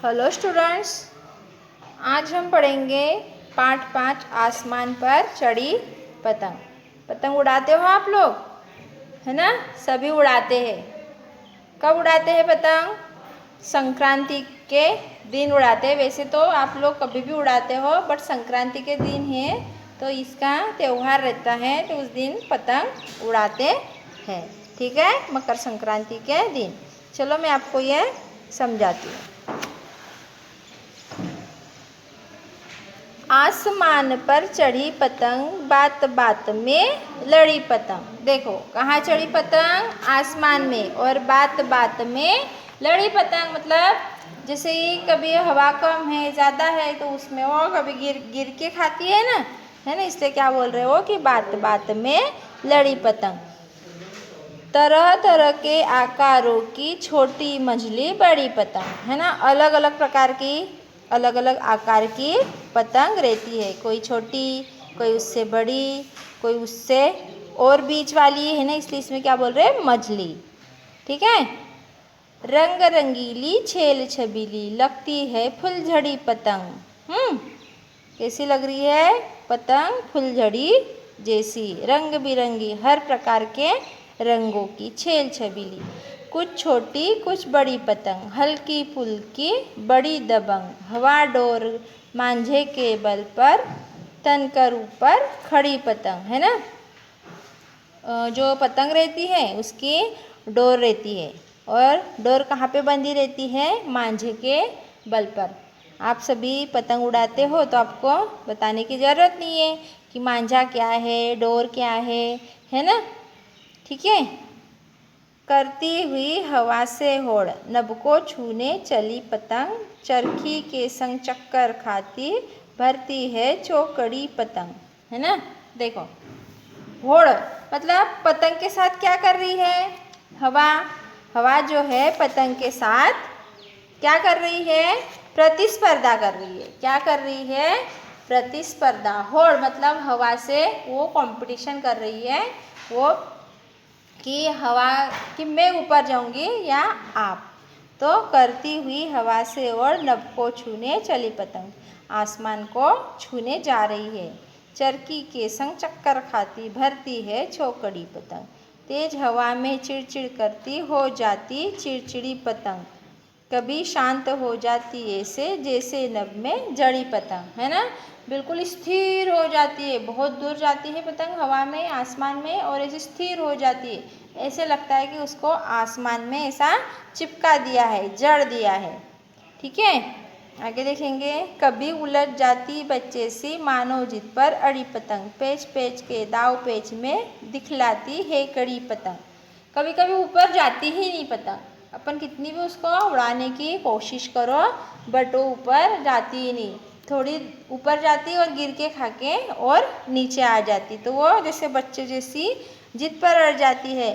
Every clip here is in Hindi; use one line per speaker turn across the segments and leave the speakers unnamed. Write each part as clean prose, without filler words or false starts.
हेलो स्टूडेंट्स, आज हम पढ़ेंगे पाठ 5 आसमान पर चढ़ी पतंग। पतंग उड़ाते हो आप लोग, है ना? सभी उड़ाते हैं। कब उड़ाते हैं पतंग? संक्रांति के दिन उड़ाते हैं। वैसे तो आप लोग कभी भी उड़ाते हो, बट संक्रांति के दिन है तो इसका त्यौहार रहता है, तो उस दिन पतंग उड़ाते हैं। ठीक है, मकर संक्रांति के दिन। चलो मैं आपको ये समझाती हूँ। आसमान पर चढ़ी पतंग, बात बात में लड़ी पतंग। देखो कहाँ चढ़ी पतंग? आसमान में। और बात बात में लड़ी पतंग मतलब जैसे ही कभी हवा कम है, ज़्यादा है, तो उसमें वो कभी गिर गिर के खाती है ना, है ना? इसलिए क्या बोल रहे हो कि बात बात में लड़ी पतंग। तरह तरह के आकारों की छोटी मझली बड़ी पतंग, है ना? अलग अलग प्रकार की, अलग अलग आकार की पतंग रहती है। कोई छोटी, कोई उससे बड़ी, कोई उससे और बीच वाली, है ना? इसलिए इसमें क्या बोल रहे हैं? मझली। ठीक है। रंग रंगीली छेल छबीली लगती है फुलझड़ी पतंग। कैसी लग रही है पतंग? फुलझड़ी जैसी, रंग बिरंगी, हर प्रकार के रंगों की, छेल छबीली। कुछ छोटी कुछ बड़ी पतंग, हल्की फुल्की बड़ी दबंग, हवा डोर मांझे के बल पर, तनकर ऊपर खड़ी पतंग, है ना? जो पतंग रहती है उसकी डोर रहती है, और डोर कहाँ पे बंधी रहती है? मांझे के बल पर। आप सभी पतंग उड़ाते हो तो आपको बताने की ज़रूरत नहीं है कि मांझा क्या है, डोर क्या है ना? ठीक है। करती हुई हवा से होड़, नभ को छूने चली पतंग, चरखी के संग चक्कर खाती, भरती है चौकड़ी पतंग, है ना? देखो, होड़ मतलब पतंग के साथ क्या कर रही है? हवा। हवा जो है पतंग के साथ क्या कर रही है? प्रतिस्पर्धा कर रही है। क्या कर रही है? प्रतिस्पर्धा। होड़ मतलब हवा से वो कंपटीशन कर रही है, वो कि हवा कि मैं ऊपर जाऊंगी या आप। तो करती हुई हवा से और नभ को छूने चली पतंग, आसमान को छूने जा रही है। चरखी के संग चक्कर खाती, भरती है चौकड़ी पतंग, तेज हवा में चिड़चिड़ करती हो जाती चिड़चिड़ी पतंग, कभी शांत हो जाती ऐसे जैसे नभ में जड़ी पतंग, है ना? बिल्कुल स्थिर हो जाती है, बहुत दूर जाती है पतंग हवा में, आसमान में, और ऐसे स्थिर हो जाती है। ऐसे लगता है कि उसको आसमान में ऐसा चिपका दिया है, जड़ दिया है। ठीक है, आगे देखेंगे। कभी उलझ जाती बच्चे सी मानो जिद पर अड़ी पतंग, पेच पेच के दाव पेच में दिखलाती है कड़ी पतंग। कभी कभी ऊपर जाती ही नहीं पतंग, अपन कितनी भी उसको उड़ाने की कोशिश करो बट वो ऊपर जाती ही नहीं। थोड़ी ऊपर जाती और गिर के खा के और नीचे आ जाती, तो वो जैसे बच्चे जैसी जिद पर अड़ जाती है।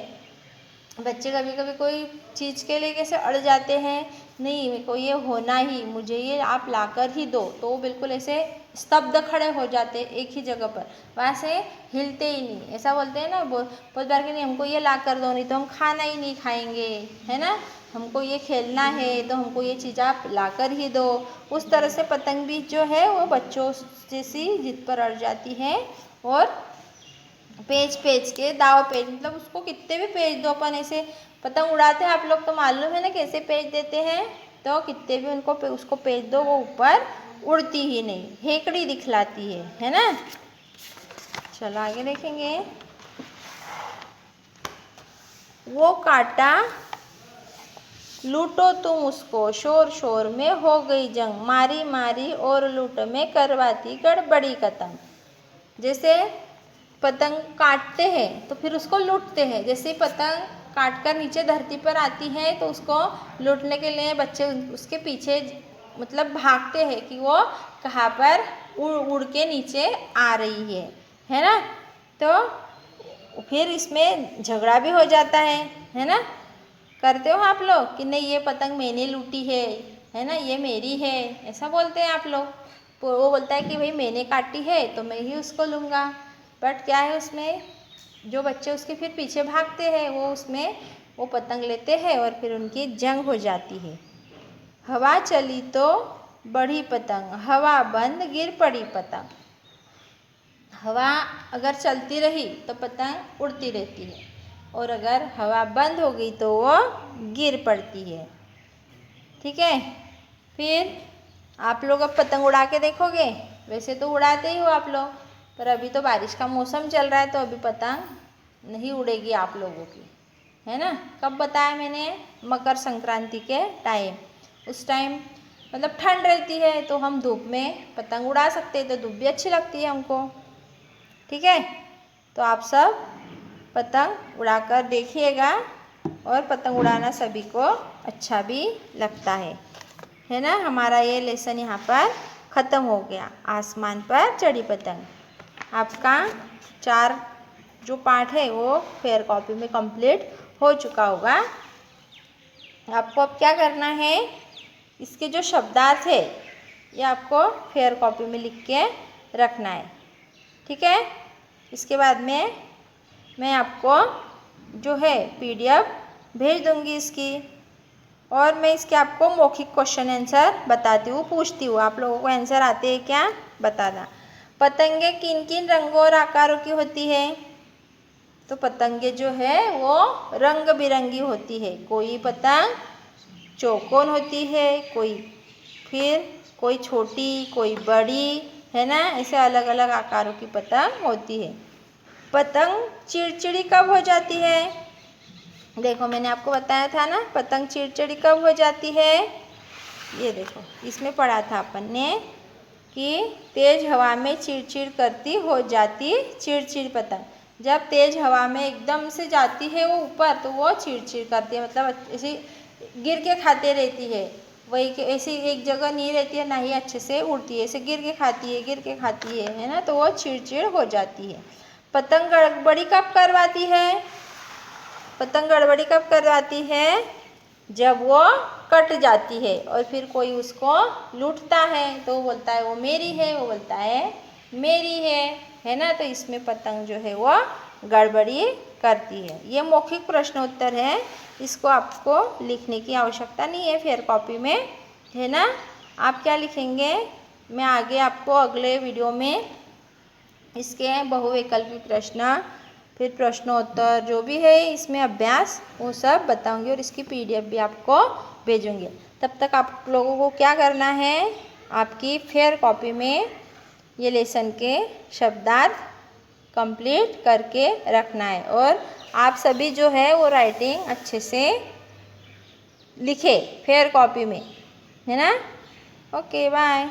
बच्चे कभी कभी कोई चीज़ के लिए कैसे अड़ जाते हैं, नहीं मेरे को ये होना ही, मुझे ये आप लाकर ही दो, तो वो बिल्कुल ऐसे स्तब्ध खड़े हो जाते एक ही जगह पर, वहाँ से हिलते ही नहीं। ऐसा बोलते हैं ना बहुत बार कि नहीं हमको ये ला कर दो, नहीं तो हम खाना ही नहीं खाएंगे, है ना? हमको ये खेलना है तो हमको ये चीज़ आप ला कर ही दो। उस तरह से पतंग भी जो है वो बच्चों जैसी जिद पर अड़ जाती है, और पेज पेज के दाव पेज मतलब उसको कितने भी पेज दो, अपन ऐसे पतंग उड़ाते हैं आप लोग तो मालूम है ना कैसे पेज देते हैं, तो कितने भी उनको उसको पेज दो वो ऊपर उड़ती ही नहीं, हेकड़ी दिखलाती है ना? चलो आगे देखेंगे। वो काटा लूटो तुम उसको, शोर शोर में हो गई जंग, मारी मारी और लूट में करवाती गड़बड़ी कतंग। जैसे पतंग काटते हैं तो फिर उसको लूटते हैं, जैसे पतंग काट कर नीचे धरती पर आती है तो उसको लूटने के लिए बच्चे उसके पीछे मतलब भागते हैं कि वो कहाँ पर उड़ उड़ के नीचे आ रही है ना? तो फिर इसमें झगड़ा भी हो जाता है ना? करते हो आप लोग कि नहीं ये पतंग मैंने लूटी है ना, ये मेरी है, ऐसा बोलते हैं आप लोग। तो वो बोलता है कि भाई मैंने काटी है तो मैं ही उसको लूँगा, बट क्या है उसमें जो बच्चे उसके फिर पीछे भागते हैं वो उसमें वो पतंग लेते हैं और फिर उनकी जंग हो जाती है। हवा चली तो बढ़ी पतंग, हवा बंद गिर पड़ी पतंग। हवा अगर चलती रही तो पतंग उड़ती रहती है, और अगर हवा बंद हो गई तो वो गिर पड़ती है। ठीक है, फिर आप लोग अब पतंग उड़ा के देखोगे। वैसे तो उड़ाते ही हो आप लोग, पर अभी तो बारिश का मौसम चल रहा है तो अभी पतंग नहीं उड़ेगी आप लोगों की, है ना। कब बताया मैंने? मकर संक्रांति के टाइम। उस टाइम मतलब ठंड रहती है तो हम धूप में पतंग उड़ा सकते हैं, तो धूप भी अच्छी लगती है हमको। ठीक है, तो आप सब पतंग उड़ाकर देखिएगा, और पतंग उड़ाना सभी को अच्छा भी लगता है ना। हमारा ये लेसन यहाँ पर ख़त्म हो गया, आसमान पर चढ़ी पतंग। आपका 4 जो पार्ट है वो फेयर कॉपी में कंप्लीट हो चुका होगा। आपको अब क्या करना है, इसके जो शब्दार्थ है ये आपको फेयर कॉपी में लिख के रखना है। ठीक है, इसके बाद में मैं आपको जो है PDF भेज दूँगी इसकी, और मैं इसके आपको मौखिक क्वेश्चन आंसर बताती हूँ, पूछती हूँ। आप लोगों को आंसर आते हैं क्या, बताना। पतंगे किन किन रंगों और आकारों की होती है? तो पतंगे जो है वो रंग बिरंगी होती है। कोई पतंग चौकोन होती है, कोई छोटी, कोई बड़ी, है ना। ऐसे अलग अलग आकारों की पतंग होती है। पतंग चिड़चिड़ी कब हो जाती है? देखो मैंने आपको बताया था ना, पतंग चिड़चिड़ी कब हो जाती है। ये देखो, इसमें पढ़ा था अपन ने कि तेज हवा में चिड़चिड़ करती हो जाती चिड़चिड़ पतंग। जब तेज हवा में एकदम से जाती है वो ऊपर, तो वो चिड़चिड़ करती है, मतलब ऐसे गिर के खाते रहती है। वही ऐसी एक जगह नहीं रहती है, ना ही अच्छे से उड़ती है, ऐसे गिर के खाती है ना, तो वो चिड़चिड़ हो जाती है। पतंग गड़बड़ी कब करवाती है? पतंग गड़बड़ी कब करवाती है? जब वो कट जाती है और फिर कोई उसको लूटता है, तो वो बोलता है वो मेरी है, वो बोलता है मेरी है ना। तो इसमें पतंग जो है वो गड़बड़ी करती है। ये मौखिक प्रश्न उत्तर है, इसको आपको लिखने की आवश्यकता नहीं है फेयर कॉपी में, है ना। आप क्या लिखेंगे, मैं आगे आपको अगले वीडियो में इसके बहुविकल्पी प्रश्न, फिर प्रश्नोत्तर जो भी है इसमें अभ्यास, वो सब बताऊंगी, और इसकी PDF भी आपको भेजूंगी। तब तक आप लोगों को क्या करना है, आपकी फेयर कॉपी में ये लेसन के शब्दार्थ कंप्लीट करके रखना है, और आप सभी जो है वो राइटिंग अच्छे से लिखे फेयर कॉपी में, है ना। Okay, bye.